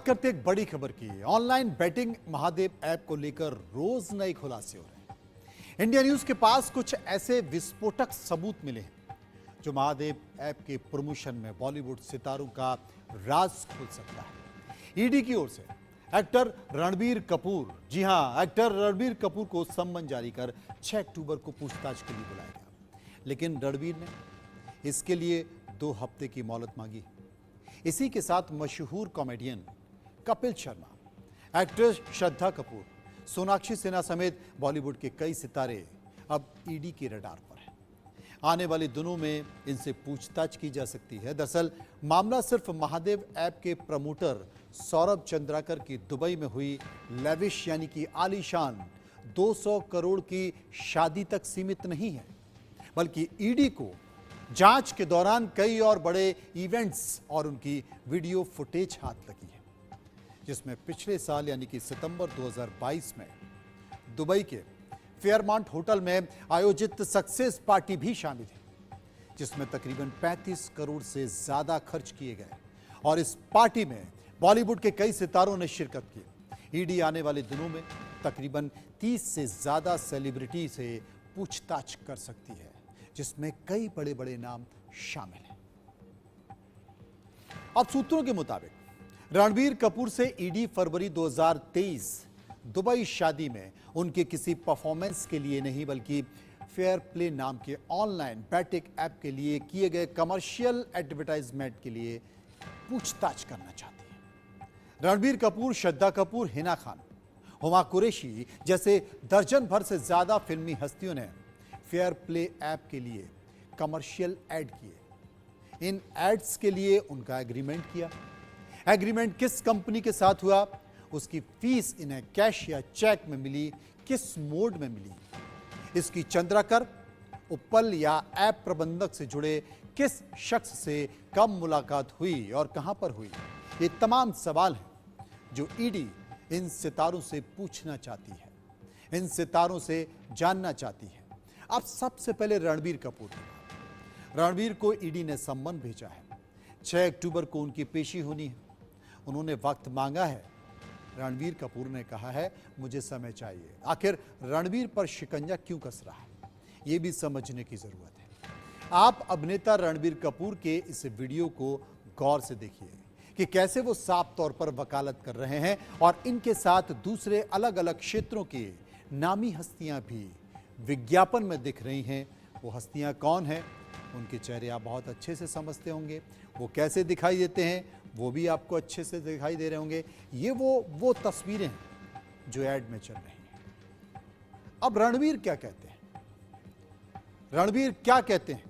बात करते एक बड़ी खबर की। ऑनलाइन बेटिंग महादेव ऐप को लेकर रोज नए खुलासे हो रहे हैं। इंडिया न्यूज के पास कुछ ऐसे विस्फोटक सबूत मिले हैं जो महादेव ऐप के प्रमोशन में बॉलीवुड सितारों का राज खुल सकता है। ईडी की ओर से एक्टर रणबीर कपूर, जी हां, एक्टर रणबीर कपूर को सम्मन जारी कर 6 अक्टूबर को पूछताछ के लिए बुलाया गया, लेकिन रणबीर ने इसके लिए 2 हफ्ते की मोहलत मांगी। इसी के साथ मशहूर कॉमेडियन कपिल शर्मा, एक्ट्रेस श्रद्धा कपूर, सोनाक्षी सिन्हा समेत बॉलीवुड के कई सितारे अब ईडी के रडार पर हैं। आने वाले दिनों में इनसे पूछताछ की जा सकती है। दरअसल मामला सिर्फ महादेव ऐप के प्रमोटर सौरभ चंद्राकर की दुबई में हुई लेविश यानी कि आलीशान 200 करोड़ की शादी तक सीमित नहीं है, बल्कि ईडी को जांच के दौरान कई और बड़े इवेंट्स और उनकी वीडियो फुटेज हाथ लगी है, जिसमें पिछले साल यानी कि सितंबर 2022 में दुबई के फेयरमाउंट होटल में आयोजित सक्सेस पार्टी भी शामिल है, जिसमें तकरीबन 35 करोड़ से ज्यादा खर्च किए गए और इस पार्टी में बॉलीवुड के कई सितारों ने शिरकत की। ईडी आने वाले दिनों में तकरीबन 30 से ज्यादा सेलिब्रिटी से पूछताछ कर सकती है, जिसमें कई बड़े बड़े नाम शामिल हैं। अब सूत्रों के मुताबिक रणबीर कपूर से ईडी फरवरी 2023 दुबई शादी में उनके किसी परफॉर्मेंस के लिए नहीं, बल्कि फेयर प्ले नाम के ऑनलाइन बैटिंग ऐप के लिए किए गए कमर्शियल एडवर्टाइजमेंट के लिए पूछताछ करना चाहती है। रणबीर कपूर, श्रद्धा कपूर, हिना खान, हुमा कुरैशी जैसे दर्जन भर से ज्यादा फिल्मी हस्तियों ने फेयर प्ले ऐप के लिए कमर्शियल ऐड किए। इन एड्स के लिए उनका एग्रीमेंट किया। एग्रीमेंट किस कंपनी के साथ हुआ, उसकी फीस इन्हें कैश या चेक में मिली, किस मोड में मिली, इसकी चंद्राकर, उपल या ऐप प्रबंधक से जुड़े किस शख्स से कब मुलाकात हुई और कहां पर हुई, ये तमाम सवाल हैं जो ईडी इन सितारों से पूछना चाहती है, इन सितारों से जानना चाहती है। अब सबसे पहले रणबीर कपूर, रणबीर को ईडी ने सम्मन भेजा है। 6 अक्टूबर को उनकी पेशी होनी है। उन्होंने वक्त मांगा है। रणबीर कपूर ने कहा है, मुझे समय चाहिए। आखिर रणबीर पर शिकंजा क्यों कस रहा है, यह भी समझने की जरूरत है। आप अभिनेता रणबीर कपूर के इस वीडियो को गौर से देखिए कि कैसे वो साफ तौर पर वकालत कर रहे हैं और इनके साथ दूसरे अलग अलग क्षेत्रों की नामी हस्तियां भी विज्ञापन में दिख रही हैं। वो हस्तियां कौन हैं, उनके चेहरे आप बहुत अच्छे से समझते होंगे। वो कैसे दिखाई देते हैं, वो भी आपको अच्छे से दिखाई दे रहे होंगे। ये वो तस्वीरें हैं जो ऐड में चल रही हैं। अब रणबीर क्या कहते हैं? रणबीर क्या कहते हैं?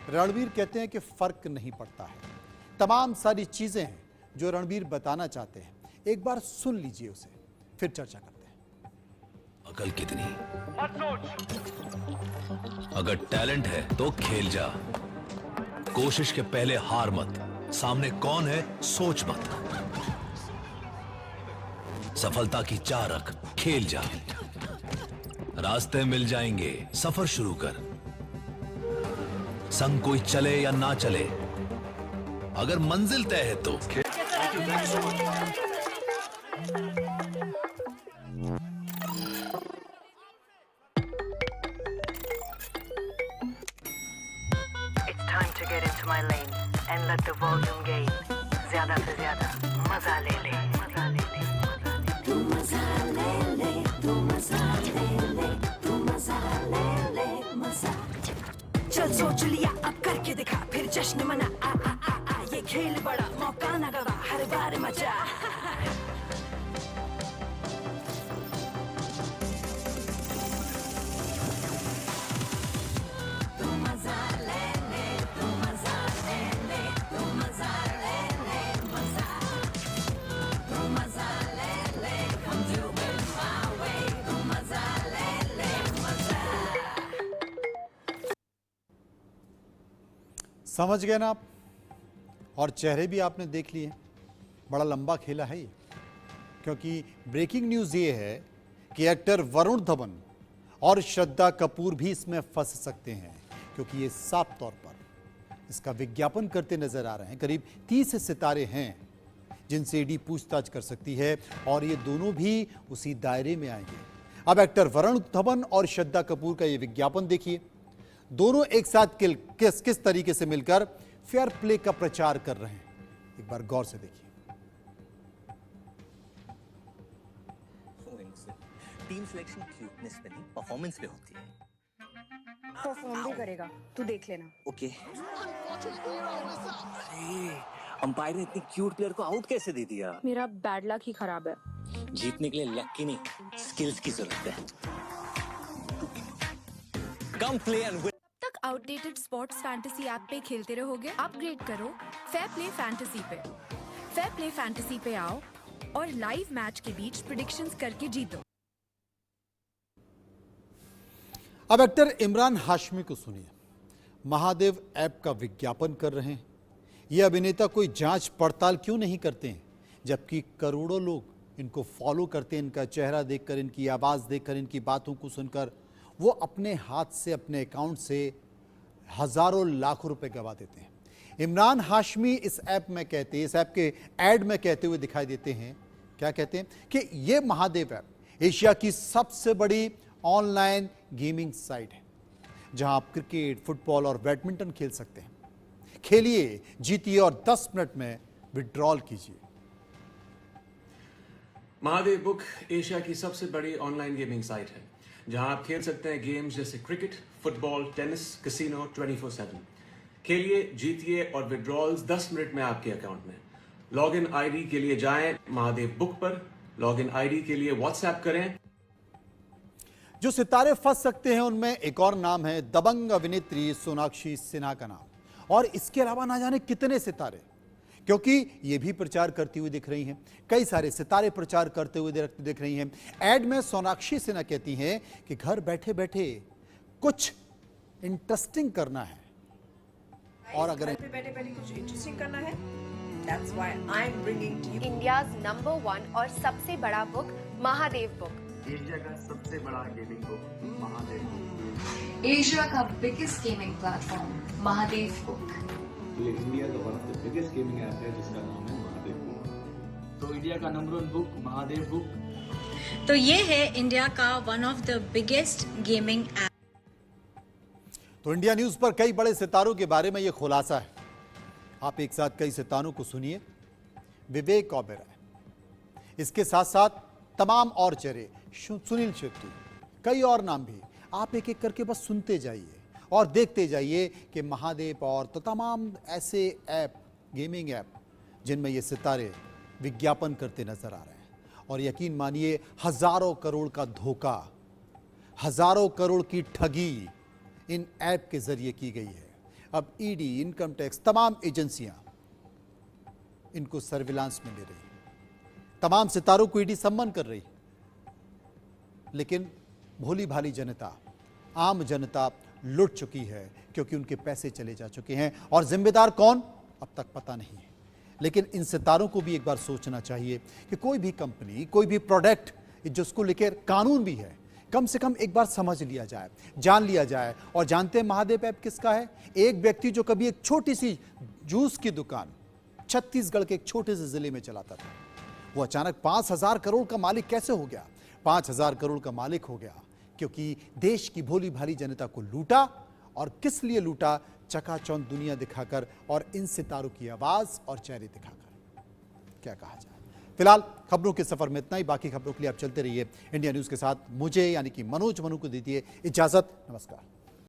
रणबीर कहते हैं कि फर्क नहीं पड़ता है। तमाम सारी चीजें हैं जो रणबीर बताना चाहते हैं। एक बार सुन लीजिए उसे, फिर चर्चा करते हैं। अकल कितनी, अगर टैलेंट है तो खेल जा, कोशिश के पहले हार मत, सामने कौन है सोच मत, सफलता की चाह रख, खेल जा, रास्ते मिल जाएंगे, सफर शुरू कर, संग कोई चले या ना चले, अगर मंजिल तय है तो to get into my lane and let the volume gain. ज़्यादा से ज़्यादा मजा ले ले, मजा ले ले, तू मजा ले ले, तू मजा ले ले, तू मजा ले ले, मजा। चल सोच लिया अब करके दिखा, फिर जश्न मना, आ आ आ आ, ये खेल बड़ा, मौका न गवा, हर बार मजा। समझ गए ना आप? और चेहरे भी आपने देख लिए। बड़ा लंबा खेला है ये, क्योंकि ब्रेकिंग न्यूज़ ये है कि एक्टर वरुण धवन और श्रद्धा कपूर भी इसमें फंस सकते हैं, क्योंकि ये साफ तौर पर इसका विज्ञापन करते नजर आ रहे हैं। करीब 30 सितारे हैं जिनसे ईडी पूछताछ कर सकती है और ये दोनों भी उसी दायरे में आएंगे। अब एक्टर वरुण धवन और श्रद्धा कपूर का ये विज्ञापन देखिए। दोनों एक साथ किस तरीके से मिलकर फेयर प्ले का प्रचार कर रहे हैं, एक बार गौर से देखिए। टीम सिलेक्शन क्यूटनेस पे नहीं परफॉर्मेंस पे होती है। परफॉर्म भी करेगा, तू देख लेना। ओके। अरे अंपायर ने इतनी क्यूट प्लेयर को आउट कैसे दे दिया? मेरा बैड लक ही खराब है। जीतने के लिए लक की नहीं स्किल्स की जरूरत है। कम प्ले एंड विन। तक आउटडेटेड स्पोर्ट्स फैंटेसी ऐप पे खेलते रहोगे? अपग्रेड करो फेयर प्ले फैंटेसी पे। फेयर प्ले फैंटेसी पे आओ और लाइव मैच के बीच प्रेडिक्शंस करके जीतो। अब एक्टर इमरान हाशमी को सुनिए। महादेव ऐप का विज्ञापन कर रहे हैं। ये अभिनेता कोई जांच पड़ताल क्यों नहीं करते हैं, जबकि करोड़ों लोग इनको फॉलो करते हैं। इनका चेहरा देखकर, इनकी आवाज़ देखकर, इनकी बातों को सुनकर वो अपने हाथ से, अपने अकाउंट से हजारों लाखों रुपए गवा देते हैं। इमरान हाशमी इस ऐप में कहते हैं, इस ऐप के ऐड में कहते हुए दिखाई देते हैं, क्या कहते हैं कि ये महादेव ऐप एशिया की सबसे बड़ी ऑनलाइन गेमिंग साइट है, जहां आप क्रिकेट, फुटबॉल और बैडमिंटन खेल सकते हैं। खेलिए, जीतिए और 10 मिनट में विड्रॉल कीजिए। महादेव बुक एशिया की सबसे बड़ी ऑनलाइन गेमिंग साइट है, जहां आप खेल सकते हैं गेम्स जैसे क्रिकेट, फुटबॉल, टेनिस, कैसीनो 24/7। खेलिए, जीतिए और विड्रॉल्स 10 मिनट में आपके अकाउंट में। लॉगिन आईडी के लिए जाएं महादेव बुक पर। लॉगिन आईडी के लिए व्हाट्सएप करें। जो सितारे फंस सकते हैं उनमें एक और नाम है दबंग अभिनेत्री सोनाक्षी सिन्हा का नाम, और इसके अलावा ना जाने कितने सितारे, क्योंकि ये भी प्रचार करती हुई दिख रही हैं। कई सारे सितारे प्रचार करते हुए दिख रही हैं। ऐड में सोनाक्षी सिन्हा कहती हैं कि घर बैठे बैठे कुछ इंटरेस्टिंग करना है, और अगर बैठे बैठे कुछ इंटरेस्टिंग करना है, that's why I'm bringing to you India's number 1 और सबसे बड़ा बुक महादेव बुक। एशिया का सबसे बड़ा gaming book Mahadev book. Asia का biggest gaming platform Mahadev book. ये इंडिया का one of the biggest gaming app है जिसका नाम है महादेव बुक। तो इंडिया का नंबर 1 बुक महादेव बुक। तो ये है इंडिया का one of the biggest gaming app. तो इंडिया न्यूज पर कई बड़े सितारों के बारे में यह खुलासा है। आप एक साथ कई सितारों को सुनिए। विवेक ओबेरॉय, इसके साथ साथ तमाम और चेहरे, सुनील शेट्टी, कई और नाम भी। आप एक एक करके बस सुनते जाइए और देखते जाइए कि महादेव और तो तमाम ऐसे ऐप, गेमिंग ऐप, जिनमें ये सितारे विज्ञापन करते नजर आ रहे हैं। और यकीन मानिए, हजारों करोड़ का धोखा, हजारों करोड़ की ठगी इन ऐप के जरिए की गई है। अब ईडी, इनकम टैक्स, तमाम एजेंसियां इनको सर्विलांस में ले रही, तमाम सितारों को ईडी सम्मान कर रही, लेकिन भोली भाली जनता, आम जनता लुट चुकी है, क्योंकि उनके पैसे चले जा चुके हैं। और जिम्मेदार कौन, अब तक पता नहीं है। लेकिन इन सितारों को भी एक बार सोचना चाहिए कि कोई भी कंपनी, कोई भी प्रोडक्ट जिसको लेकर कानून भी है, कम से कम एक बार समझ लिया जाए, जान लिया जाए। और जानते हैं महादेव ऐप किसका है? एक व्यक्ति जो कभी एक छोटी सी जूस की दुकान छत्तीसगढ़ के एक छोटे से जिले में चलाता था, वो अचानक 5,000 करोड़ का मालिक कैसे हो गया? 5,000 करोड़ का मालिक हो गया क्योंकि देश की भोली भाली जनता को लूटा। और किस लिए लूटा? चकाचौंध दुनिया दिखाकर और इन सितारों की आवाज और चेहरे दिखाकर। क्या कहा जाए। फिलहाल खबरों के सफर में इतना ही। बाकी खबरों के लिए आप चलते रहिए इंडिया न्यूज के साथ। मुझे यानी कि मनोज मनु को दीजिए इजाजत। नमस्कार।